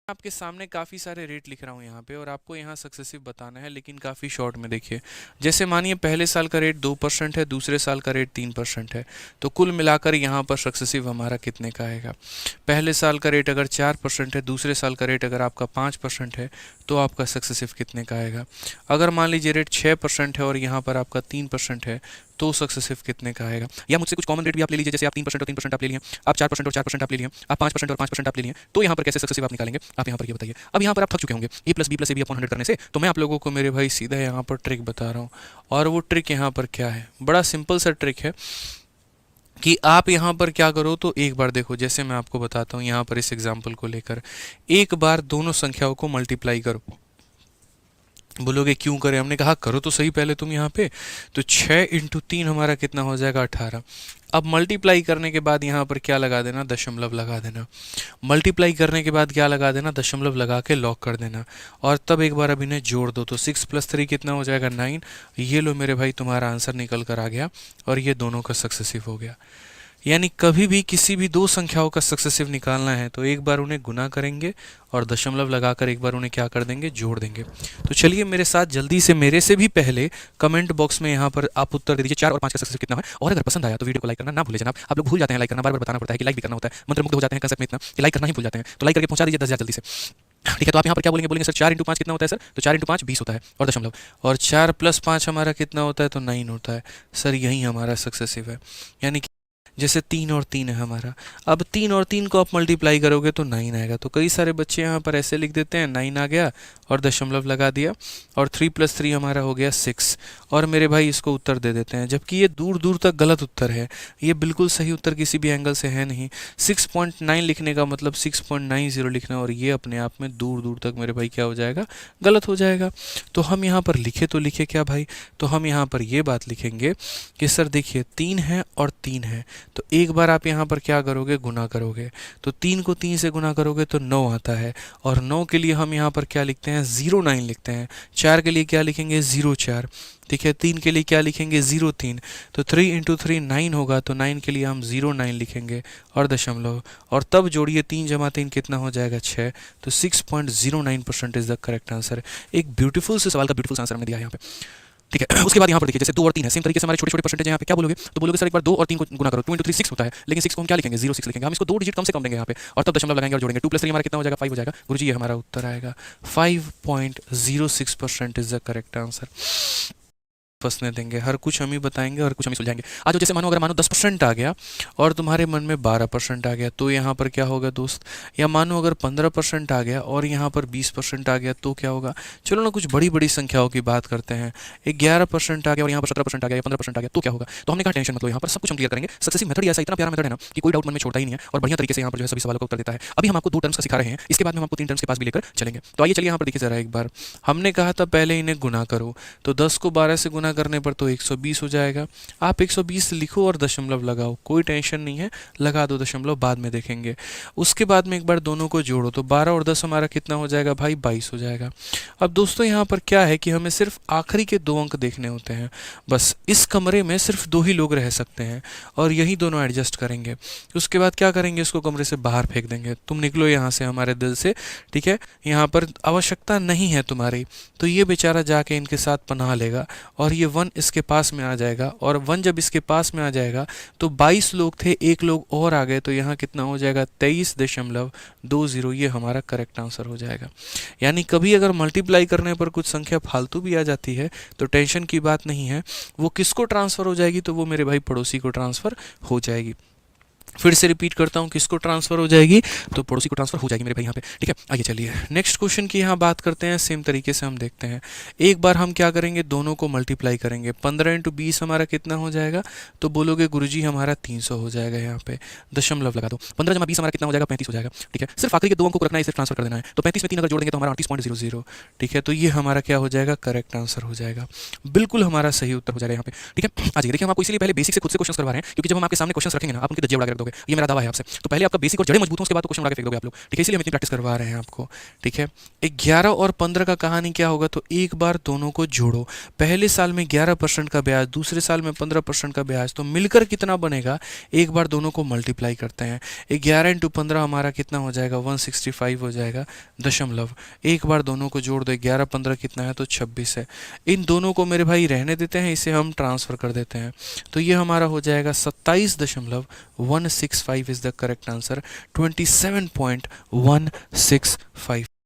आपके सामने काफ़ी सारे रेट लिख रहा हूँ यहाँ पे और आपको यहाँ सक्सेसिव बताना है, लेकिन काफ़ी शॉर्ट में देखिए। जैसे मानिए पहले साल का रेट 2% है, दूसरे साल का रेट 3% है, तो कुल मिलाकर यहाँ पर सक्सेसिव हमारा कितने का आएगा। पहले साल का रेट अगर 4% है, दूसरे साल का रेट अगर आपका 5% है, तो आपका सक्सेसिव कितने का आएगा। अगर मान लीजिए रेट 6% है और यहाँ पर आपका 3% है, तो सक्सेसिव कितने का आएगा। या मुझसे कुछ कॉमन रेट भी आप ले लीजिए, जैसे आप 3% और 3% आप ले लिए, आप 4% और 4% आप ले लिए, आप 5% और 5% आप ले लिए, तो यहाँ पर कैसे सक्सेसिव आप निकालेंगे, आप यहाँ पर ये बताइए। अब यहाँ पर आप थक चुके होंगे A plus B plus A B upon 100 करने से, तो मैं आप लोगों को मेरे भाई सीधा यहाँ पर ट्रिक बता रहा हूँ। और वो ट्रिक यहाँ पर क्या है, बड़ा सिंपल सा ट्रिक है कि आप यहाँ पर क्या करो, तो एक बार देखो, जैसे मैं आपको बताता हूँ यहाँ पर इस एग्जाम्पल को लेकर, एक बार दोनों संख्याओं को मल्टीप्लाई करो। बोलोगे क्यों करें, हमने कहा करो तो सही पहले तुम यहाँ पे। तो 6 × 3 हमारा कितना हो जाएगा, 18। अब मल्टीप्लाई करने के बाद यहाँ पर क्या लगा देना, दशमलव लगा देना। मल्टीप्लाई करने के बाद क्या लगा देना, दशमलव लगा के लॉक कर देना। और तब एक बार अब इन्हें जोड़ दो, तो 6 + 3 कितना हो जाएगा, 9। ये लो मेरे भाई तुम्हारा आंसर निकल कर आ गया और ये दोनों का सक्सेसिव हो गया। यानी कभी भी किसी भी दो संख्याओं का सक्सेसिव निकालना है तो एक बार उन्हें गुना करेंगे और दशमलव लगाकर एक बार उन्हें क्या कर देंगे, जोड़ देंगे। तो चलिए मेरे साथ जल्दी से, मेरे से भी पहले कमेंट बॉक्स में यहाँ पर आप उत्तर दे दीजिए 4 और 5 का सक्सेसिव कितना है। और अगर पसंद आया तो वीडियो को लाइक करना ना भूले जनाब। आप लोग भूल जाते हैं लाइक करना, बार बार बताना पड़ता है कि लाइक भी करना होता है, मंत्रमुग्ध हो जाते हैं कंसेप्ट में इतना कि लाइक करना ही भूल जाते हैं। तो लाइक करके पहुंचा दीजिए 10,000 जल्दी से। ठीक है, तो आप यहाँ पर क्या बोलेंगे, बोलेंगे सर 4 × 5 कितना होता है सर, तो 4 × 5 20 होता है और दशमलव, और 4 + 5 हमारा कितना होता है, तो 9 होता है। सर यही हमारा सक्सेसिव है। यानी कि जैसे 3 और 3 है हमारा, अब 3 और 3 को आप मल्टीप्लाई करोगे तो 9 आएगा। तो कई सारे बच्चे यहाँ पर ऐसे लिख देते हैं 9 आ गया और दशमलव लगा दिया, और 3 + 3 हमारा हो गया 6, और मेरे भाई इसको उत्तर दे देते हैं, जबकि ये दूर दूर तक गलत उत्तर है। ये बिल्कुल सही उत्तर किसी भी एंगल से है नहीं। 6.9 लिखने का मतलब 6.90 लिखना, और ये अपने आप में दूर दूर तक मेरे भाई क्या हो जाएगा, गलत हो जाएगा। तो हम यहाँ पर लिखे तो लिखे क्या भाई, तो हम यहाँ पर ये बात लिखेंगे कि सर देखिए 3 है और 3 है, तो एक बार आप यहाँ पर क्या करोगे, गुना करोगे। तो 3 को 3 से गुना करोगे तो 9 आता है, और 9 के लिए हम यहाँ पर क्या लिखते हैं, 09 लिखते हैं। 4 के लिए क्या लिखेंगे, 04। ठीक है, 3 के लिए क्या लिखेंगे, 03। तो 3 × 3 9 होगा, तो 9 के लिए हम 09 लिखेंगे और दशमलव, और तब जोड़िए 3 × 3 कितना हो जाएगा, 6। तो 6.09% इज द करेक्ट आंसर। एक ब्यूटीफुल से सवाल का ब्यूटीफुल आंसर हमने दिया है यहाँ पे। ठीक है, उसके बाद यहाँ पर देखिए जैसे 2 और 3 है, सेम तरीके से हमारे छोटे छोटे परसेंटेज यहाँ पे क्या बोलोगे, तो बोलोगे सर एक बार 2 और 3 को गुना करो, 2 × 3 6 होता है, लेकिन 6 को हम क्या लिखेंगे, 06 लिखेंगे। हम इसको 2 डिजिट कम से कम देंगे यहाँ पे, और तब दशमलव लगाएंगे और जोड़ेंगे। 2 + 3 हमारा कितना हो जाएगा, 5 हो जाएगा। गुरुजी ये हमारा उत्तर आएगा 5.06% इज द करेक्ट आंसर। फंसने देंगे, हर कुछ हम ही बताएंगे और कुछ हम ही सुलझाएंगे। आज जैसे मानो, अगर मानो 10% आ गया और तुम्हारे मन में 12% आ गया, तो यहाँ पर क्या होगा दोस्त। या मानो अगर 15% आ गया और यहाँ पर 20% आ गया, तो क्या होगा। चलो ना कुछ बड़ी बड़ी संख्याओं की बात करते हैं। 11% आ गया और यहाँ पर 17% आ गया या 15% आ गया, तो क्या होगा। तो हमने कहा टेंशन मतलब, यहाँ पर सब कुछ हम क्लियर करेंगे। सक्सेसिव मेथड ऐसा इतना प्यारा मेथड है ना कि कोई डाउट मन में छोड़ता ही नहीं है, और बढ़िया तरीके से यहाँ पर जो है सभी सवालों का उत्तर देता है। अभी हम आपको 2 टर्म्स का सिखा रहे हैं, इसके बाद में हम आपको 3 टर्म्स के पास भी लेकर चलेंगे। तो आइए चलिए यहाँ पर देखिए जरा एक बार। हमने कहा था पहले इन्हें गुना करो, तो 10 को 12 से गुना करने पर तो 120 हो जाएगा। आप 120 लिखो और दशमलव लगाओ, कोई टेंशन नहीं है, लगा दो दशमलव, बाद में देखेंगे। उसके बाद में एक बार दोनों को जोड़ो, तो 12 और 10 हमारा कितना हो जाएगा भाई, 22 हो जाएगा। अब दोस्तों यहाँ पर क्या है कि हमें सिर्फ आखिरी के 2 अंक देखने होते हैं। बस इस कमरे में सिर्फ 2 ही लोग रह सकते हैं और यही दोनों एडजस्ट करेंगे। उसके बाद क्या करेंगे, इसको कमरे से बाहर फेंक देंगे। तुम निकलो यहाँ से हमारे दिल से, ठीक है, यहाँ पर आवश्यकता नहीं है तुम्हारी। तो ये बेचारा जाके इनके साथ पनाह लेगा और ये 1 इसके पास में आ जाएगा, और 1 जब इसके पास में आ जाएगा तो 22 लोग थे, एक लोग और आ गए, तो यहाँ कितना हो जाएगा, 23.20। ये हमारा करेक्ट आंसर हो जाएगा। यानी कभी अगर मल्टीप्लाई करने पर कुछ संख्या फालतू भी आ जाती है तो टेंशन की बात नहीं है। वो किसको ट्रांसफ़र हो जाएगी, तो वो मेरे भाई पड़ोसी को ट्रांसफ़र हो जाएगी। फिर से रिपीट करता हूँ, किसको ट्रांसफर हो जाएगी, तो पड़ोसी को ट्रांसफर हो जाएगी मेरे भाई यहाँ पे। ठीक है, आइए चलिए नेक्स्ट क्वेश्चन की यहाँ बात करते हैं। सेम तरीके से हम देखते हैं। एक बार हम क्या करेंगे, दोनों को मल्टीप्लाई करेंगे। 15 × 20 हमारा कितना हो जाएगा, तो बोलोगे गुरुजी हमारा 300 हो जाएगा। यहाँ पे दशमलव लगा दो। 15 × 20 हमारा कितना हो जाएगा, 35 हो जाएगा। ठीक है, सिर्फ आखिरी के 2 अंकों को रखना है, इसे ट्रांसफर कर देना है। तो 35 में 3 अगर जोड़ देंगे तो हमारा 38.00। ठीक है, तो ये हमारा क्या हो जाएगा, करेक्ट आंसर हो जाएगा। बिल्कुल हमारा सही उत्तर हो जाएगा यहाँ पे। ठीक है, आज देखिए हम आपको इसलिए पहले बेसिक से खुद से क्वेश्चन करवा रहे हैं, क्योंकि जब हम आपके सामने क्वेश्चन रखेंगे ना, आप उनके दज्जे उड़ा के रख दोगे। दोगे, ये मेरा दावा है आपसे। तो पहले आपका बेसिक और जड़ें मजबूत हो, उसके बाद तो क्वेश्चन उड़ा के फेंक दोगे आप लोग, ठीक है, इसलिए हम इतनी प्रैक्टिस करवा रहे हैं आपको, ठीक है। 11 और 15 का कहानी क्या होगा, तो एक बार दोनों को जोड़ो। पहले साल में 11% का ब्याज, दूसरे साल में 15% का ब्याज, तो मिलकर कितना बनेगा, एक बार दोनों को मल्टीप्लाई करते हैं। 11 इंटू 15 हमारा कितना हो जाएगा, 165 हो जाएगा दशमलव। एक बार दोनों को जोड़ दो, 11 15 कितना है, तो 26 है। इन दोनों को मेरे भाई रहने देते हैं, इसे हम ट्रांसफ़र कर देते हैं, तो ये हमारा हो जाएगा 27.165 इज़ द करेक्ट आंसर, 27.165।